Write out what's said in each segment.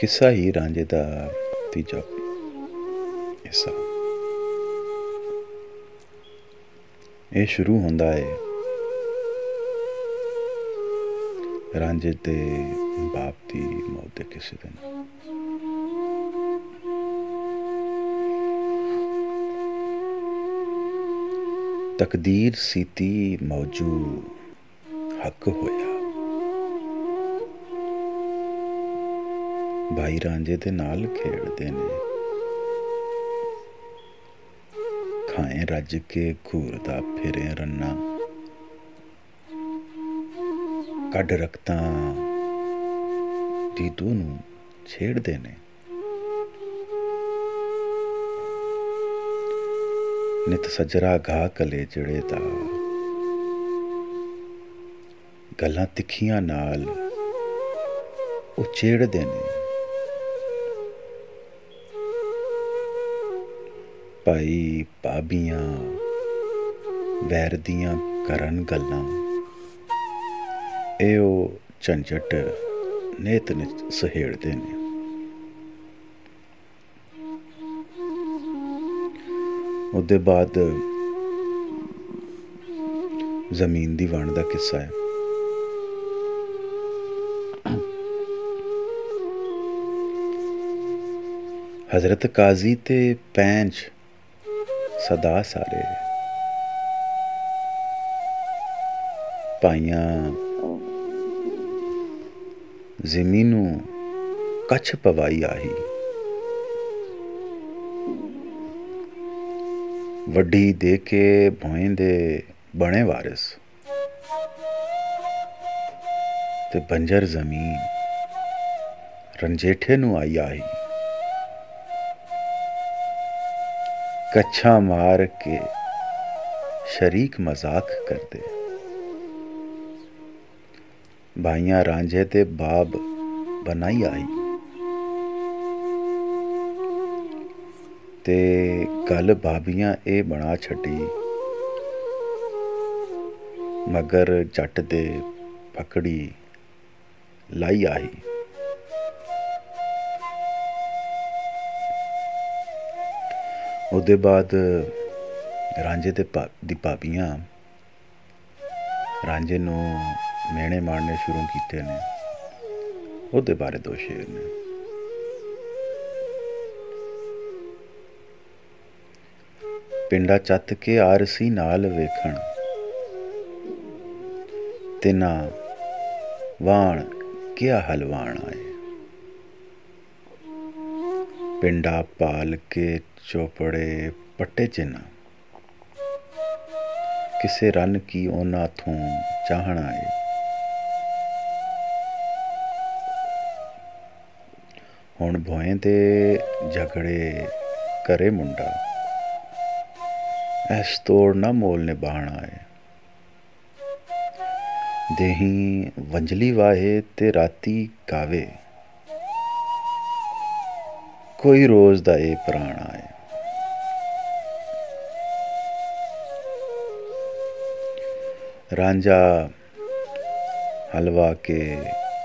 किस्सा ही रांझे दा तीजा हिस्सा। ये शुरू होंदा है रांझे दे बाप दी मौत दे किस्से दे नाल। तकदीर सीती मौजू हक होया। भाई रांझे दे नाल खेड़दे ने, खाएं रज के घूरदा फिरे रन्ना, कड रखतां दीदू नूं छेड़दे ने। नित सजरा घाह कलेजड़े दा गल्लां तिखियां नाल उचेड़दे ने। भाई भाबियां वैर दियां करन गल्लां, ए ओ झंझट नेत सहेड़दे ने। उहदे बाद जमीन दी वंड दा किस्सा है। हजरत काजी ते पैंच सदा सारे भाइयां ज़िमी नूं कच्छ पवाई आही। वड्डी दे के भोएं दे बने वारिस ते बंजर जमीन रंजेठे नूं आई आही। कच्छा मार के शरीक मजाक करदे। भाइयां रांझे ते बाब बनाई आई ते गल भाबियां ए बना छड्डी, मगर जट दे पकड़ी लाई आई। उहदे बाद रांझे दी भाबियां रांझे नूं मेहणे मारने शुरू कीते ने। उहदे बारे दो शेर ने। पिंडा चत के आरसी नाल वेखण, तिना वाण क्या हलवाण आए। पिंडा पाल के चौपड़े पट्टे चिन्ना, किसे रन की ओना थों चाहण आए। हुण भोएं दे झगड़े करे मुंडा, ऐस तोड़ ना मोल निभाण आए। देही वंजली वाहे ते राती गावे, कोई रोज दा ए प्राण आए। रांझा हलवा के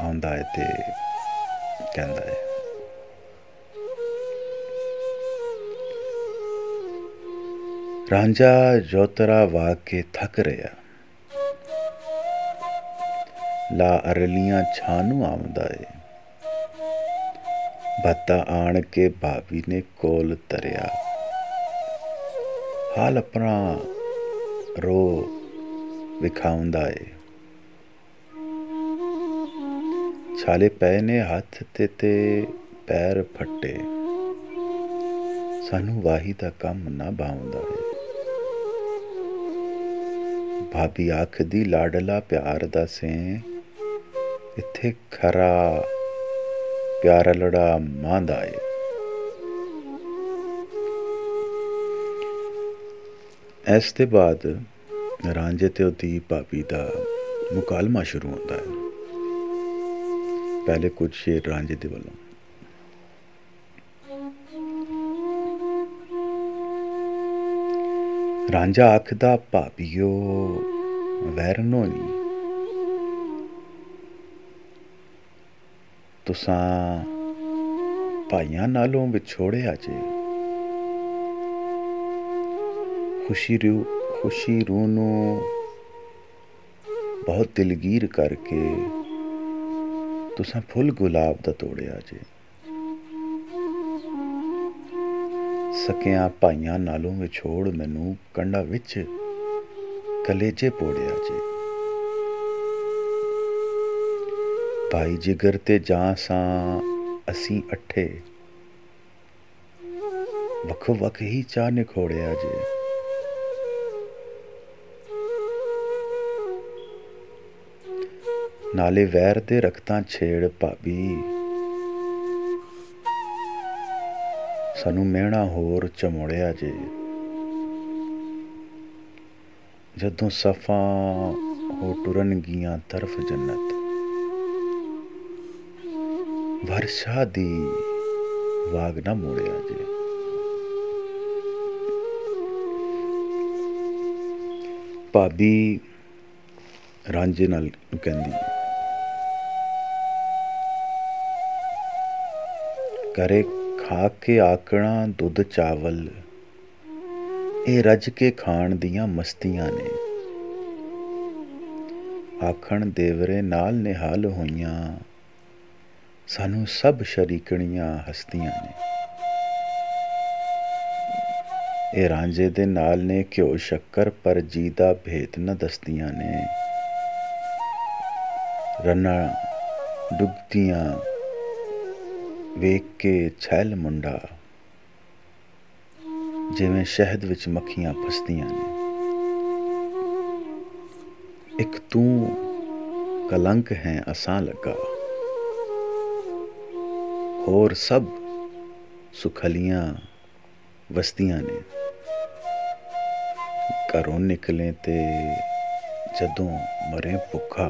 आंदा है ते कहंदा है, रांझा जोतरा वाह के थक रहा, ला अरलियां छानू आंदा है। भत्ता आण के भाभी ने कोल तरिया, हाल अपना रो विखाउंदा है। छाले पै ने हथ ते पैर फट्टे, सानू वाही दा कम ना भाउंदा है। भाभी आखदी लाडला प्यार दा सें, इत्थे खरा प्यारा लड़ा मांदा है। इस दे बाद रांझे ते ओदी भाभी दा मुकालमा शुरू होंदा है। पहले कुछ शेर रांझे दे वल्लों। रांझा आखदा भाभीओ वैरनो नी, तुसां भाइयां नालों विछोड़िया जे। खुशी रूह नूं बहुत दिलगीर करके तुसां फुल गुलाब दा तोड़िया जे। सकियां भाइयां नालों विछोड़ मैनू कंढा विच कलेजे पोड़िया जे। भाई जिगर ते जां सां असीं अठे वख वख ही चा निखोड़िया जे। नाले वैर दे रखतां छेड़ भाभी सानू मेहणा होर चमोड़िया जे। जदों सफा हो टुरन गियां तरफ जन्नत वर्षा दी वाग ना मोड़िया जे। भाभी रांझे नाल कहंदी करे खा के आकना दुध चावल ए रज के खाण दियां मस्तियां ने। आखण देवरे नाल निहाल होइयां सानू सब शरीकणियां हस्तियां ने। ए रांझे दे नाल ने घ्यो शक्कर पर जी दा भेद न दसदियां ने। रन्ना डुगदियां वेख के छैल मुंडा जिवें शहद विच मक्खियां फसदियां ने। एक तू कलंक है असां लगा होर सब सुखलियां वसदियां ने। घरों निकले ते जदों मरे भुखा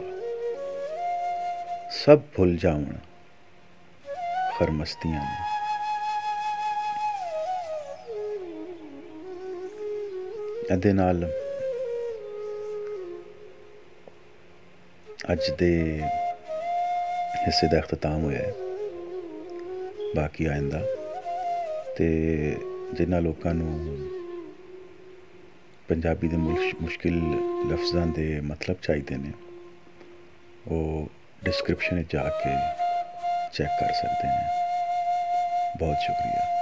सब भुल जावन खरमस्तियां ने। ਇਹਦੇ ਨਾਲ ਅੱਜ ਦੇ ਹਿੱਸੇ ਦਾ ਅਖਤਤਾਮ ਹੋਇਆ ਹੈ। ਬਾਕੀ ਆਇੰਦਾ ਤੇ ਜਿਨ੍ਹਾਂ ਲੋਕਾਂ ਨੂੰ ਪੰਜਾਬੀ ਦੇ ਮੁਸ਼ਕਿਲ ਲਫ਼ਜ਼ਾਂ ਦੇ ਮਤਲਬ ਚਾਹੀਦੇ ਨੇ ਉਹ डिस्क्रिप्शन जा के चेक कर सकते हैं। बहुत शुक्रिया।